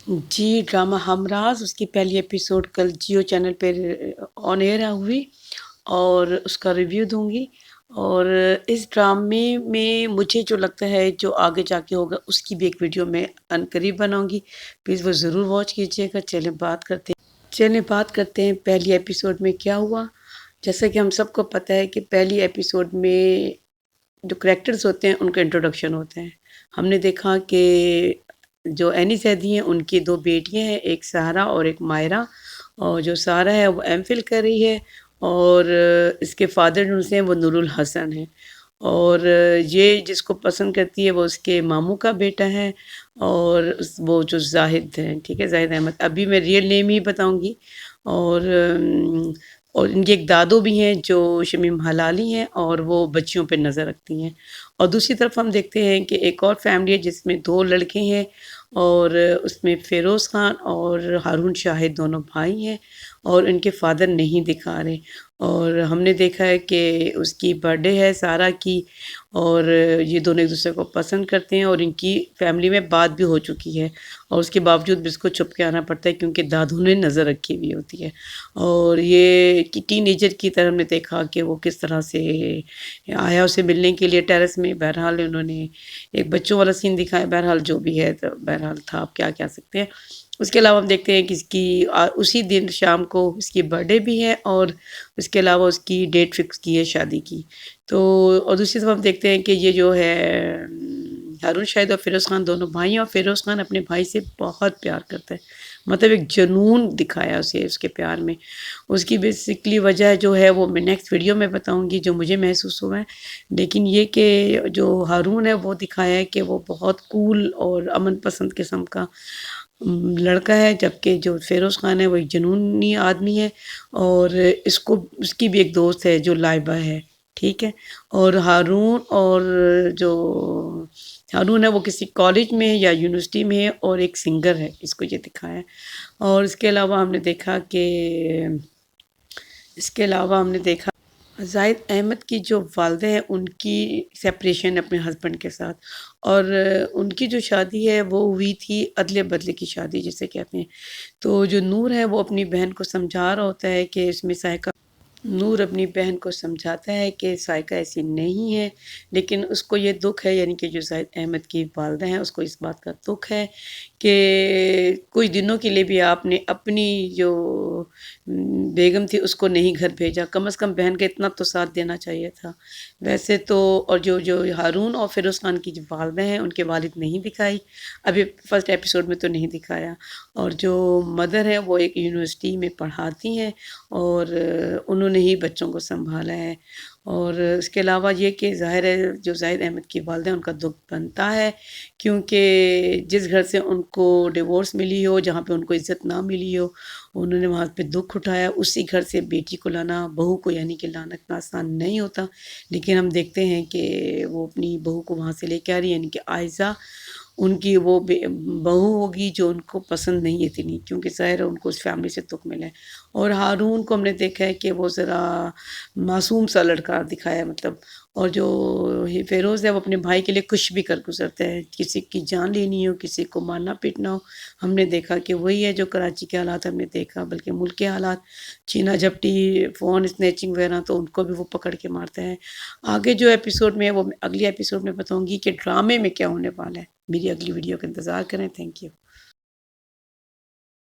जी, drama हमराज़ उसकी पहली एपिसोड कल जियो चैनल पे ऑन एयर हुई और उसका रिव्यू दूँगी। और इस ड्रामे में मुझे जो लगता है जो आगे जाके होगा उसकी भी एक वीडियो मैं अनकरीब बनाऊँगी। प्लीज़ वो ज़रूर वॉच कीजिएगा। चलें बात करते हैं पहली एपिसोड में क्या हुआ। जैसा कि हम सबको पता है कि पहली एपिसोड में जो कैरेक्टर्स होते हैं उनका इंट्रोडक्शन होता है। हमने देखा कि जो एनी जैदी हैं उनकी 2 बेटियाँ हैं, एक सहारा और एक मायरा। और जो सहारा है वो एमफ़िल कर रही है और इसके फ़ादर जो हैं वो नूरुल हसन हैं। और ये जिसको पसंद करती है वो उसके मामू का बेटा है और वो जो ज़ाहिद हैं, ठीक है? ज़ाहिद अहमद। अभी मैं रियल नेम ही बताऊँगी। और और इनके एक दादू भी हैं जो शमीम हलाली हैं और वो बच्चियों पे नज़र रखती हैं। और दूसरी तरफ हम देखते हैं कि एक और फैमिली है जिसमें 2 लड़के हैं और उसमें फ़िरोज़ ख़ान और हारून शाहिद दोनों भाई हैं और इनके फ़ादर नहीं दिखा रहे। और हमने देखा है कि उसकी बर्थडे है सारा की और ये दोनों एक-दूसरे को पसंद करते हैं और इनकी फैमिली में बात भी हो चुकी है और उसके बावजूद भी इसको छुप के आना पड़ता है क्योंकि दादू ने नज़र रखी हुई होती है। और ये कि टीनेजर की तरह हमने देखा कि वो किस तरह से आया उसे मिलने के लिए टेरेस में। बहरहाल उन्होंने एक बच्चों वाला सीन दिखाया। बहरहाल जो भी है तो बहरहाल था, आप क्या कह सकते हैं। उसके अलावा हम देखते हैं कि इसकी उसी दिन शाम को इसकी बर्थडे भी है और उसके अलावा उसकी डेट फिक्स की है शादी की। तो और दूसरी तरफ हम देखते हैं कि ये जो है हारून शाहिद और फ़िरोज़ ख़ान दोनों भाई हैं और फ़िरोज़ ख़ान अपने भाई से बहुत प्यार करता है। मतलब एक जुनून दिखाया उसे उसके प्यार में। उसकी बेसिकली वजह जो है वो मैं नेक्स्ट वीडियो में बताऊँगी जो मुझे महसूस हुआ है। लेकिन ये कि जो हारून है वो दिखाया है कि वो बहुत कूल और अमन पसंद किस्म का लड़का है, जबकि जो फ़िरोज़ ख़ान है वो एक जुनूनी आदमी है। और इसको उसकी भी एक दोस्त है जो लाइबा है, ठीक है? और हारून है वो किसी कॉलेज में है या यूनिवर्सिटी में है और एक सिंगर है, इसको ये दिखाया है। और इसके अलावा हमने देखा ज़ाहिद अहमद की जो वालिदा हैं उनकी सेपरेशन अपने हस्बैंड के साथ। और उनकी जो शादी है वो हुई थी अदले-बदले की शादी जिसे कहते हैं। तो जो नूर है वो अपनी बहन को समझा रहा होता है कि इसमें साइका नूर अपनी बहन को समझाता है कि साइका ऐसी नहीं है, लेकिन उसको ये दुःख है, यानी कि जो ज़ाहिद अहमद की वालिदा हैं उसको इस बात का दुःख है कि कुछ दिनों के लिए भी आपने अपनी जो बेगम थी उसको नहीं घर भेजा। कम से कम बहन का इतना तो साथ देना चाहिए था। वैसे तो और जो हारून और फ़िरोज़ ख़ान की जो वालिदा हैं उनके वालिद नहीं दिखाई, अभी फर्स्ट एपिसोड में तो नहीं दिखाया। और जो मदर है वो एक यूनिवर्सिटी में पढ़ाती हैं और उन्होंने ही बच्चों को सँभाला है। और इसके अलावा ये कि ज़ाहिर है जो ज़ाहिद अहमद की वालिदा हैं उनका दुःख बनता है क्योंकि जिस घर से उनको डिवोर्स मिली हो, जहाँ पे उनको इज़्ज़त ना मिली हो, उन्होंने वहाँ पे दुःख उठाया। उसी घर से बेटी को लाना, बहू को यानी कि लाना इतना आसान नहीं होता। लेकिन हम देखते हैं कि वो अपनी बहू को वहाँ से लेके आ रही है, यानी कि आयज़ा। उनकी वो बहू होगी जो उनको पसंद नहीं है इतनी, क्योंकि ज़ाहिर है उनको उस फैमिली से दुःख मिला है। और हारून को हमने देखा है कि वो ज़रा मासूम सा लड़का दिखाया है, मतलब। और जो ये फ़िरोज़ है वो अपने भाई के लिए कुछ भी कर गुज़रता है, किसी की जान लेनी हो, किसी को मारना पीटना हो। हमने देखा कि वही है जो कराची के हालात हमने देखा, बल्कि मुल्क के हालात, छीना झपटी, फ़ोन स्नैचिंग वगैरह, तो उनको भी वो पकड़ के मारता है। आगे जो एपिसोड में है वो मैं अगली एपिसोड में बताऊँगी कि ड्रामे में क्या होने वाला है। मेरी अगली वीडियो का इंतज़ार करें। Thank you.